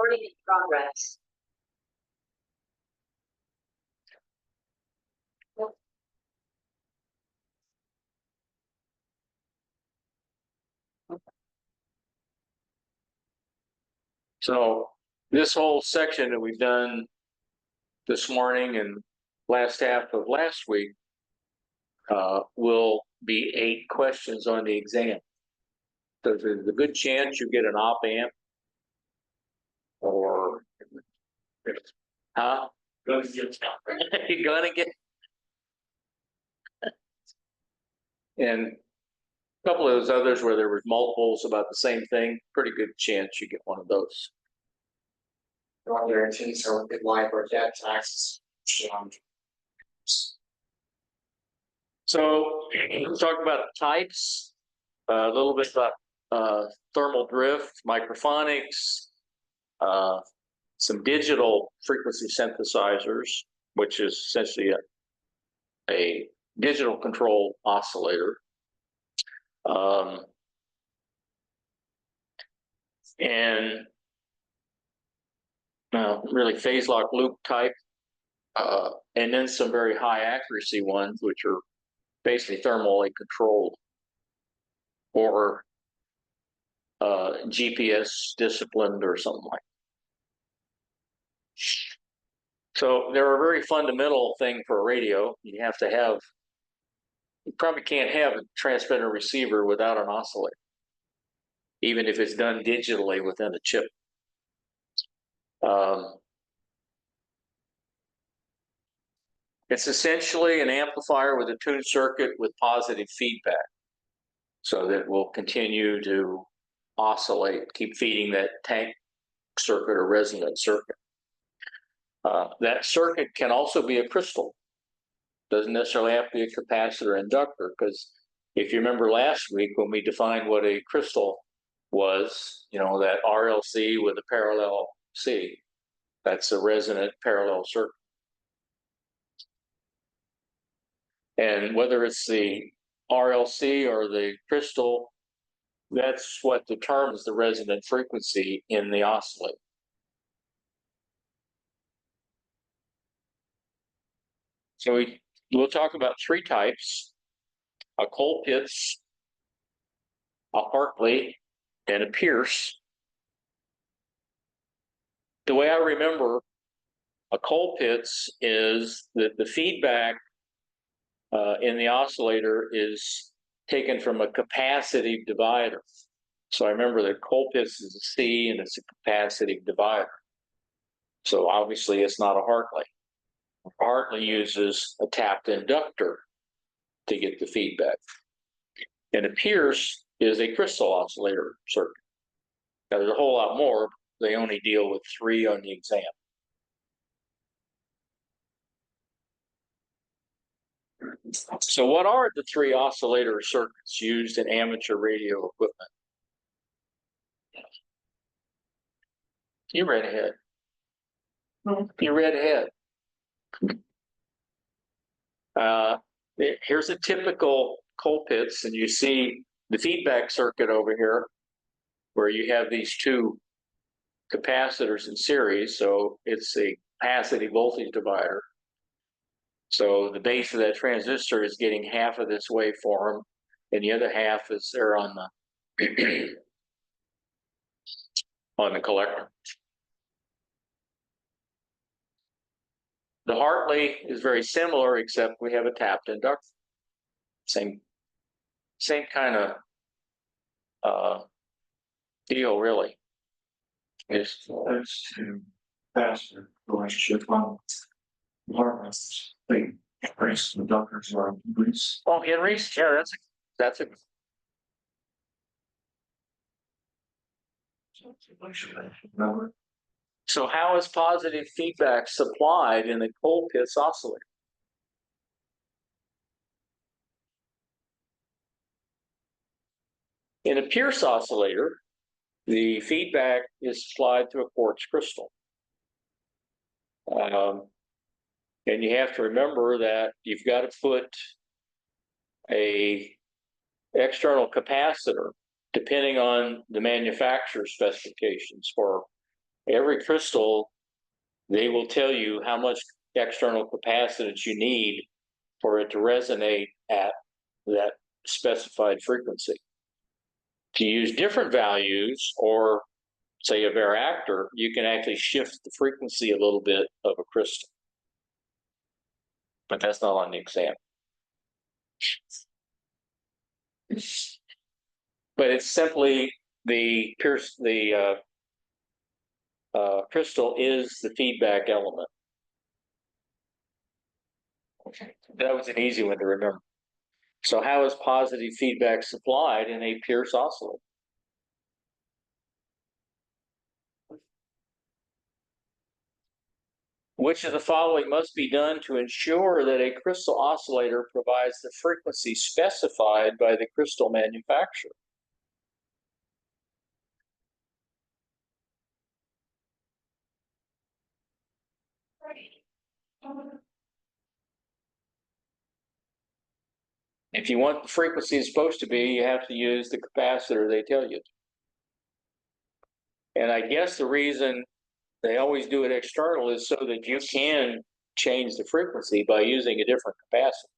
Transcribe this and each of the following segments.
Recording in progress. So this whole section that we've done this morning and last half of last week will be 8 questions on the exam. So there's a good chance you get an op amp or you're gonna get and a couple of those others where there was multiples about the same thing, pretty good chance you get one of those. Guarantees are good life or death taxes. So let's talk about types, a little bit about thermal drift, microphonics, some digital frequency synthesizers, which is essentially a digital control oscillator. And really phase lock loop type, and then some very high accuracy ones, which are basically thermally controlled or GPS disciplined or something like that. So they're a very fundamental thing for a radio. You have to have, you probably can't have a transmitter receiver without an oscillator, even if it's done digitally within a chip. It's essentially an amplifier with a tuned circuit with positive feedback, so that it will continue to oscillate, keep feeding that tank circuit or resonant circuit. That circuit can also be a crystal. Doesn't necessarily have to be a capacitor inductor, because if you remember last week when we defined what a crystal was, you know, that RLC with a parallel C, that's a resonant parallel circuit. And whether it's the RLC or the crystal, that's what determines the resonant frequency in the oscillator. So we'll talk about 3 types: a Colpitts, a Hartley, and a Pierce. The way I remember a Colpitts is that the feedback in the oscillator is taken from a capacitive divider. So I remember that Colpitts is a C and it's a capacitive divider. So obviously it's not a Hartley. Hartley uses a tapped inductor to get the feedback. And a Pierce is a crystal oscillator circuit. Now there's a whole lot more. They only deal with 3 on the exam. So what are the 3 oscillator circuits used in amateur radio equipment? You read ahead. You read ahead. Here's a typical Colpitts, and you see the feedback circuit over here, where you have these 2 capacitors in series. So it's a capacitive voltage divider. So the base of that transistor is getting half of this waveform, and the other half is there on the on the collector. The Hartley is very similar, except we have a tapped inductor. Same kind of deal, really. There's 2 faster relationship on Hartman's thing. Race inductors are Henry's. Oh, Henry's, yeah, that's a. So how is positive feedback supplied in a Colpitts oscillator? In a Pierce oscillator, the feedback is supplied through a quartz crystal. And you have to remember that you've got to put a external capacitor, depending on the manufacturer's specifications for Every crystal, they will tell you how much external capacitance you need for it to resonate at that specified frequency. To use different values, or say a varactor, you can actually shift the frequency a little bit of a crystal. But that's not on the exam. But it's simply the crystal is the feedback element. Okay. That was an easy one to remember. So how is positive feedback supplied in a Pierce oscillator? Which of the following must be done to ensure that a crystal oscillator provides the frequency specified by the crystal manufacturer? If you want the frequency it's supposed to be, you have to use the capacitor they tell you. And I guess the reason they always do it external is so that you can change the frequency by using a different capacitor.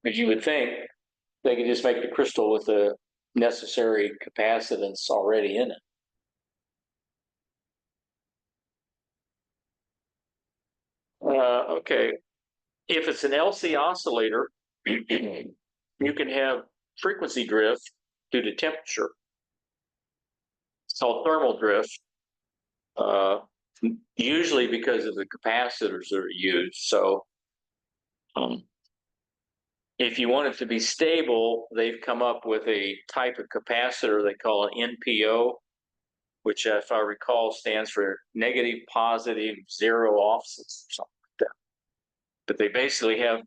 Because you would think they could just make the crystal with the necessary capacitance already in it. Okay, if it's an LC oscillator, you can have frequency drift due to temperature. It's called thermal drift, usually because of the capacitors that are used. So if you want it to be stable, they've come up with a type of capacitor they call an NPO, which, if I recall, stands for negative, positive, zero offsets or something like that. But they basically have,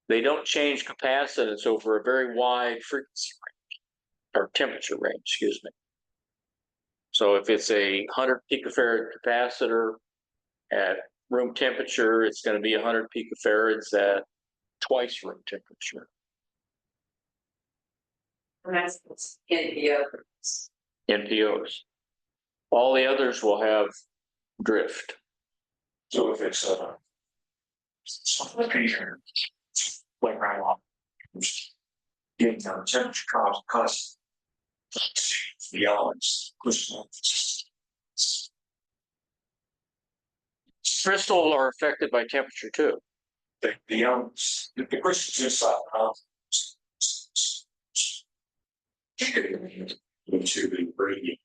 they don't change capacitance over a very wide frequency range, or temperature range, excuse me. So if it's a 100 picofarad capacitor at room temperature, it's going to be 100 picofarads at twice room temperature. And that's NPOs. NPOs. All the others will have drift. So if it's something here, like right on, getting down temperature cause the elements Crystals are affected by temperature too. the elements, the crystals inside into the gradient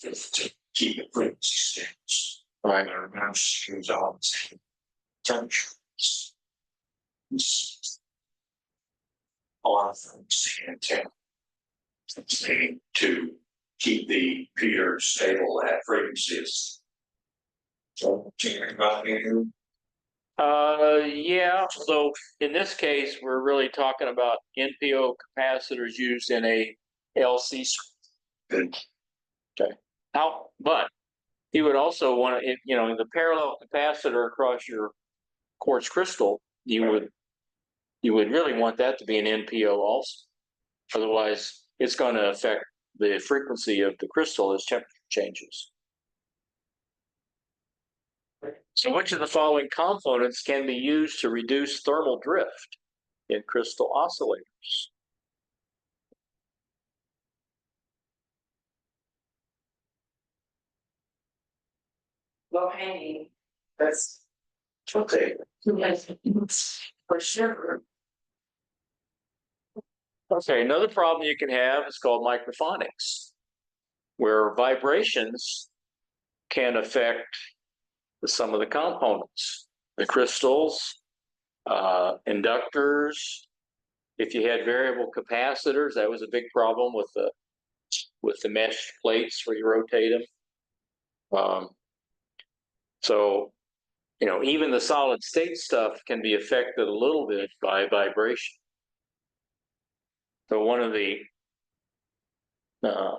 to keep the frequency stable. Right. Our mouse goes on the same temperature. A lot of things to keep the Peter stable at frequencies. So, yeah. So in this case, we're really talking about NPO capacitors used in a LC. Good. Okay. But you would also want to, the parallel capacitor across your quartz crystal, you would really want that to be an NPO also. Otherwise, it's going to affect the frequency of the crystal as temperature changes. So which of the following components can be used to reduce thermal drift in crystal oscillators? Low hanging. That's Okay. for sure. Okay, another problem you can have is called microphonics, where vibrations can affect some of the components, the crystals, inductors. If you had variable capacitors, that was a big problem with the mesh plates where you rotate them. So, even the solid state stuff can be affected a little bit by vibration. So one of the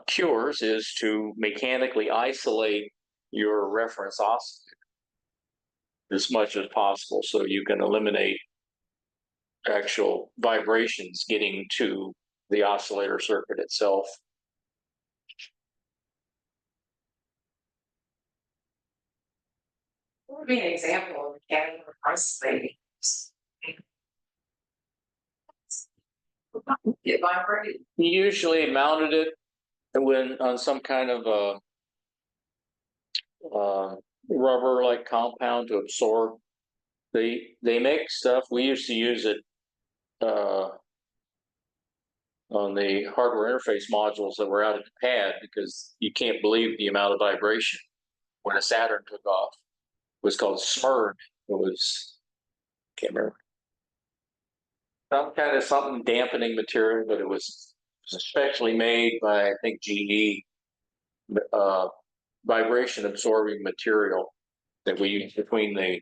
cures is to mechanically isolate your reference oscillator as much as possible so you can eliminate actual vibrations getting to the oscillator circuit itself. What would be an example of getting the price they it vibrated. He usually mounted it when on some kind of rubber like compound to absorb. They make stuff. We used to use it on the hardware interface modules that were out at the pad because you can't believe the amount of vibration when a Saturn took off. It was called SMERD. It was, can't remember. Some kind of something dampening material, but it was especially made by, I think, GE, vibration absorbing material that we use between the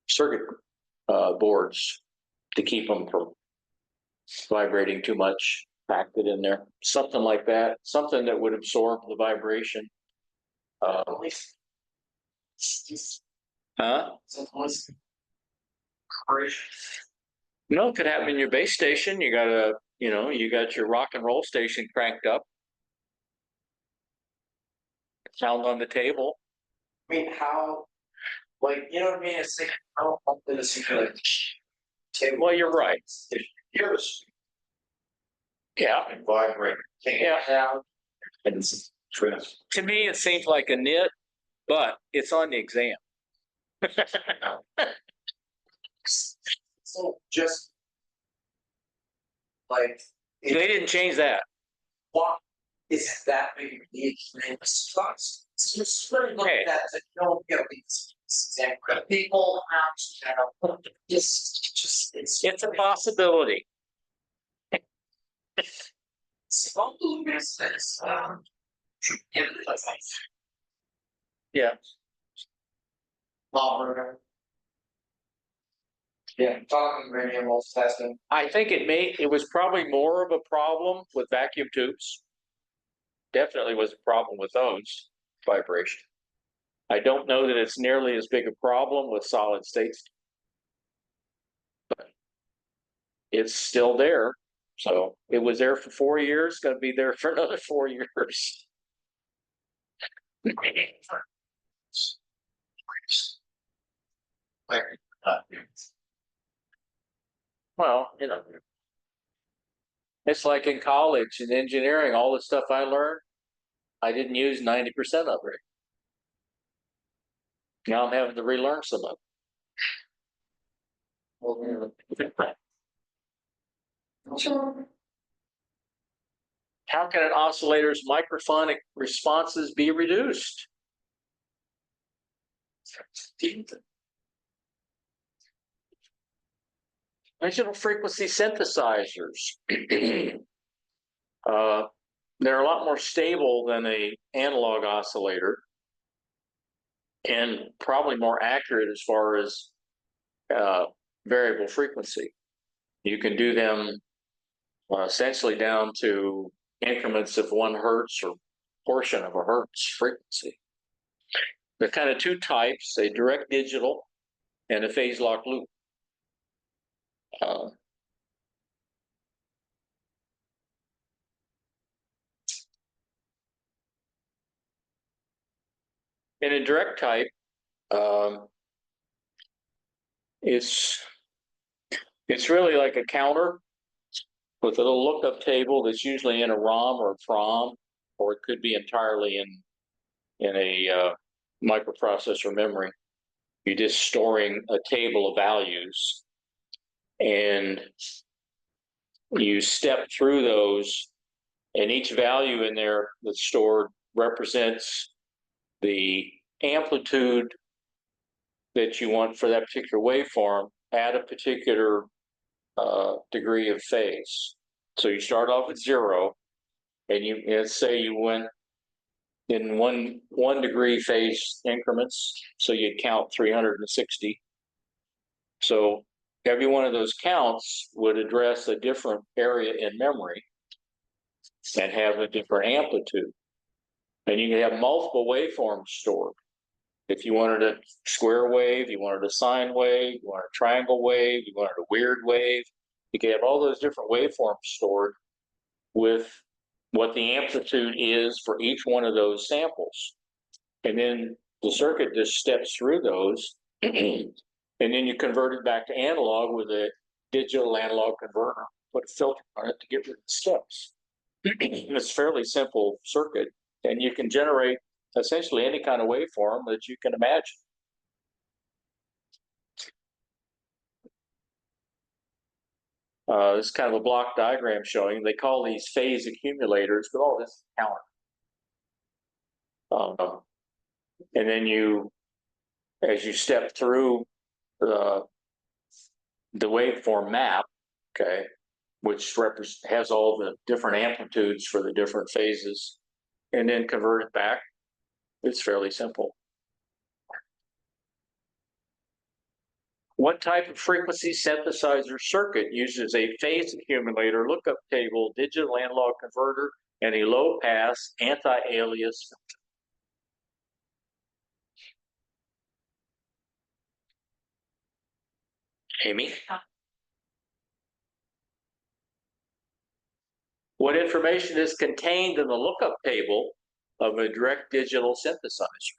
circuit boards to keep them from vibrating too much, packed it in there, something like that, something that would absorb the vibration. Huh? No, it could happen in your base station. You got you got your rock and roll station cranked up. Sound on the table. I mean, how, like, you know what I mean? It's like, how often is it like? Well, you're right. Yours. Yeah. And vibrate. Yeah. And it's trust. To me, it seems like a nit, but it's on the exam. So just like. They didn't change that. What is that big of a deal? It's fast. It's just very look Hey. at that, you don't get these. People have to just It's a possibility. small business. Yeah. Yeah, talking variables testing. I think it was probably more of a problem with vacuum tubes. Definitely was a problem with those vibration. I don't know that it's nearly as big a problem with solid states. But it's still there. So it was there for 4 years, going to be there for another 4 years. Well, it's like in college and engineering, all the stuff I learned, I didn't use 90% of it. Now I'm having to relearn some of it. How can an oscillator's microphonic responses be reduced? Digital frequency synthesizers. They're a lot more stable than an analog oscillator and probably more accurate as far as variable frequency. You can do them essentially down to increments of 1 hertz or portion of a hertz frequency. There are kind of 2 types, a direct digital and a phase lock loop. In a direct type, it's really like a counter with a little lookup table that's usually in a ROM or a PROM, or it could be entirely in a microprocessor memory. You're just storing a table of values, and you step through those, and each value in there that's stored represents the amplitude that you want for that particular waveform at a particular degree of phase. So you start off at 0, and let's say you went in one degree phase increments, so you'd count 360. So every one of those counts would address a different area in memory and have a different amplitude. And you can have multiple waveforms stored. If you wanted a square wave, you wanted a sine wave, you wanted a triangle wave, you wanted a weird wave, you can have all those different waveforms stored with what the amplitude is for each one of those samples. And then the circuit just steps through those, and then you convert it back to analog with a digital analog converter. Put a filter on it to get rid of the steps. It's a fairly simple circuit, and you can generate essentially any kind of waveform that you can imagine. This is kind of a block diagram showing. They call these phase accumulators, but all this is counter. And then you, as you step through the waveform map, okay, which has all the different amplitudes for the different phases, and then convert it back. It's fairly simple. What type of frequency synthesizer circuit uses a phase accumulator, lookup table, digital analog converter, and a low-pass anti-alias filter? Amy? What information is contained in the lookup table of a direct digital synthesizer?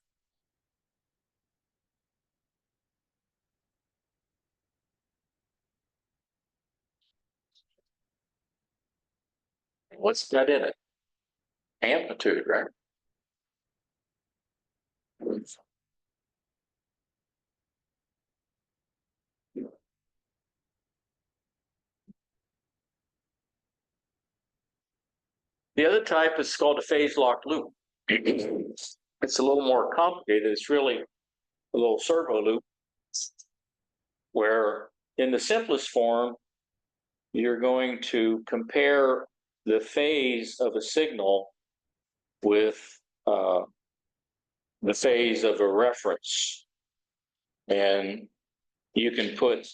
What's that in it? Amplitude, right? The other type is called a phase locked loop. It's a little more complicated. It's really a little servo loop where in the simplest form, you're going to compare the phase of a signal with the phase of a reference. And you can put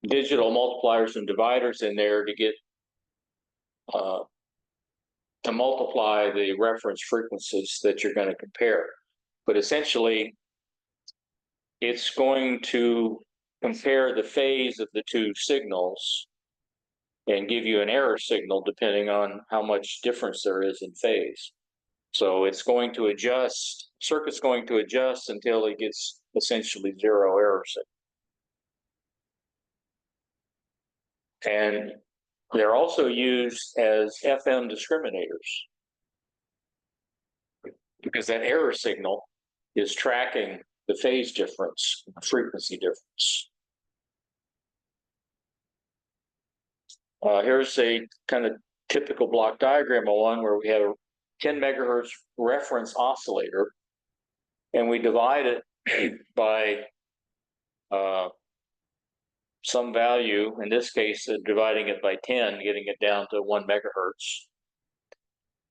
digital multipliers and dividers in there to get to multiply the reference frequencies that you're going to compare. But essentially, it's going to compare the phase of the two signals and give you an error signal depending on how much difference there is in phase. So it's going to adjust, circuit's going to adjust until it gets essentially zero error signal. And they're also used as FM discriminators because that error signal is tracking the phase difference, frequency difference. Here's a kind of typical block diagram of one where we have a 10 megahertz reference oscillator, and we divide it by some value, in this case, dividing it by 10, getting it down to 1 megahertz.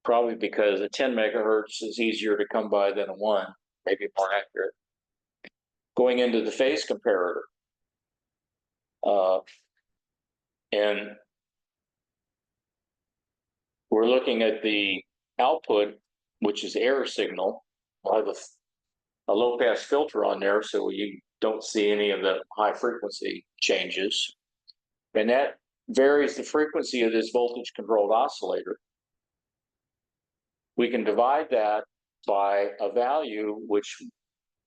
Probably because a 10 megahertz is easier to come by than a 1, maybe more accurate. Going into the phase comparator. And we're looking at the output, which is error signal. I'll have a low-pass filter on there so you don't see any of the high frequency changes. And that varies the frequency of this voltage-controlled oscillator. We can divide that by a value which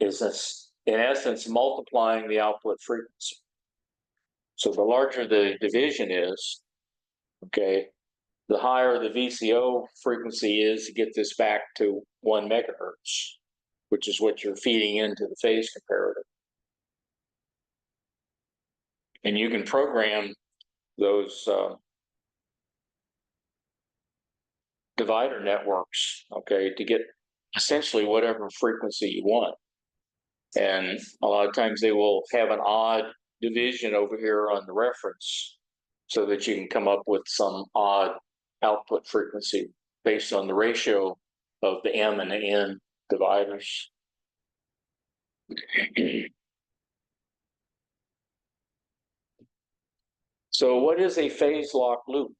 is, in essence, multiplying the output frequency. So the larger the division is, okay, the higher the VCO frequency is to get this back to 1 megahertz, which is what you're feeding into the phase comparator. And you can program those divider networks, okay, to get essentially whatever frequency you want. And a lot of times they will have an odd division over here on the reference so that you can come up with some odd output frequency based on the ratio of the M and the N dividers. So what is a phase lock loop?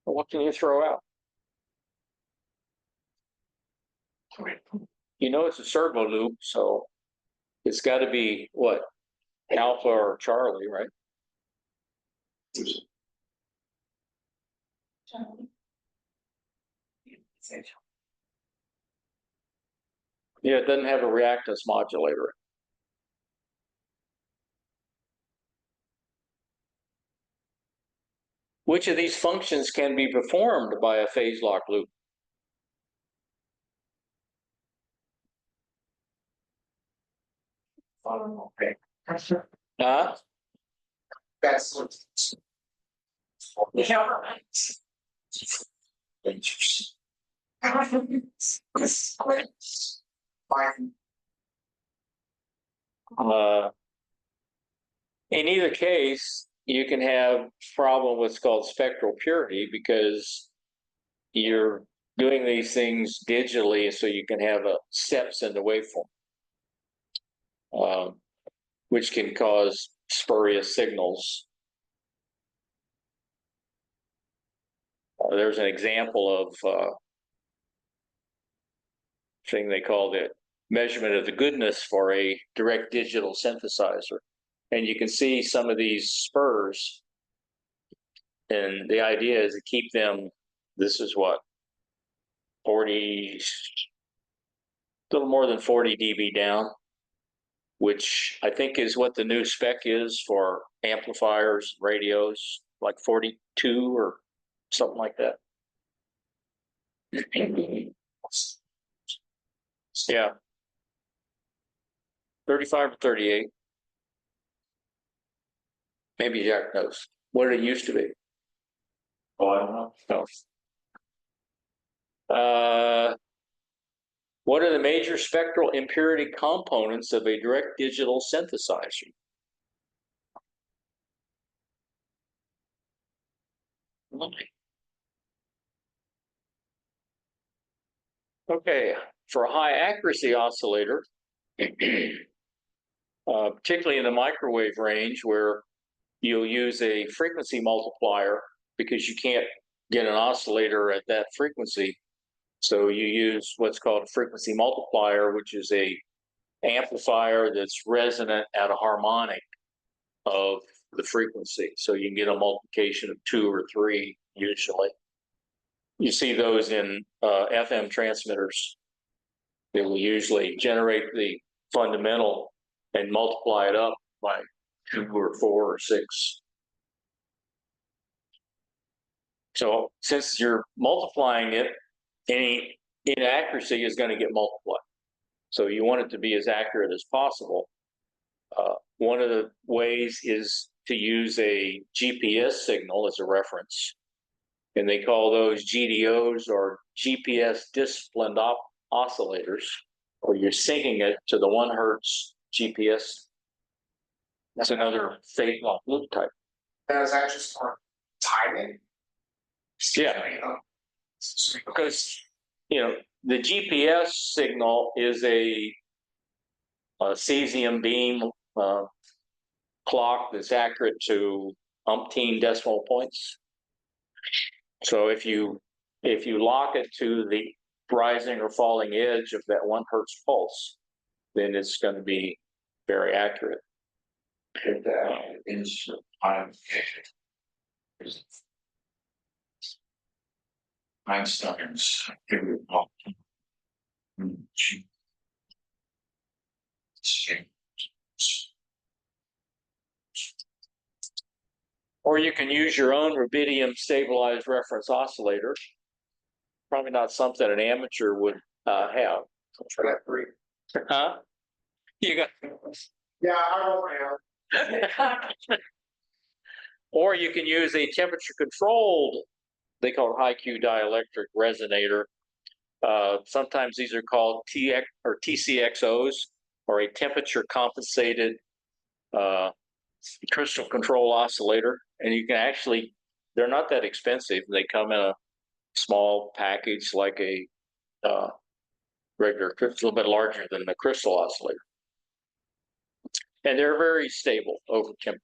What can you throw out? you know it's a servo loop, so it's got to be what, alpha or Charlie, right? Yeah, it doesn't have a reactance modulator. Which of these functions can be performed by a phase lock loop? Okay. Huh? That's what. Yeah. Interesting. Fine. In either case, you can have problem with what's called spectral purity because you're doing these things digitally, so you can have steps in the waveform, which can cause spurious signals. There's an example of thing they call the measurement of the goodness for a direct digital synthesizer. And you can see some of these spurs. And the idea is to keep them, this is what, 40, a little more than 40 dB down, which I think is what the new spec is for amplifiers, radios, like 42 or something like that. Yeah. 35 or 38. Maybe Jack knows what it used to be. Oh, I don't know. No. What are the major spectral impurity components of a direct digital synthesizer? Okay, for a high accuracy oscillator, particularly in the microwave range where you'll use a frequency multiplier because you can't get an oscillator at that frequency. So you use what's called a frequency multiplier, which is a amplifier that's resonant at a harmonic of the frequency. So you can get a multiplication of 2 or 3 usually. You see those in FM transmitters. They will usually generate the fundamental and multiply it up by 2 or 4 or 6. So since you're multiplying it, any inaccuracy is going to get multiplied. So you want it to be as accurate as possible. One of the ways is to use a GPS signal as a reference. And they call those GDOs or GPS disciplined oscillators, or you're syncing it to the 1 hertz GPS. That's another phase lock loop type. That is actually for timing. Yeah. Because, the GPS signal is a cesium beam clock that's accurate to umpteen decimal points. So if you lock it to the rising or falling edge of that 1 hertz pulse, then it's going to be very accurate. Einstein's. Or you can use your own rubidium stabilized reference oscillator. Probably not something an amateur would have. Huh? You got. Yeah, I won't have. Or you can use a temperature controlled, they call it high Q dielectric resonator. Sometimes these are called TX or TCXOs, or a temperature compensated crystal control oscillator. And you can actually, they're not that expensive. They come in a small package like a regular, a little bit larger than the crystal oscillator. And they're very stable over temperature.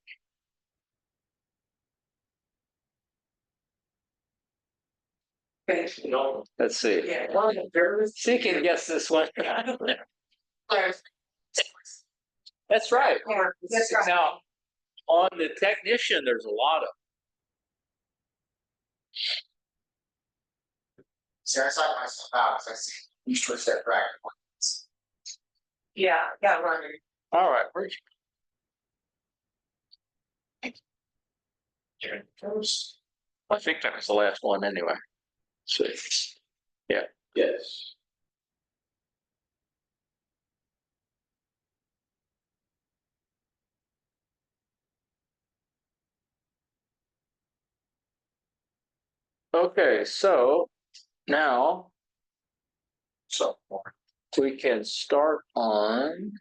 No, Let's see. yeah, well, there was. See, if you can guess this one. That's right. Yeah, that's right. Now, on the technician, there's a lot of. See, I psych myself out as I see you switch that bracket. Yeah, got running. All right, where'd First. I think that was the last one anyway. See. Yeah. Yes. Okay, so now So. we can start on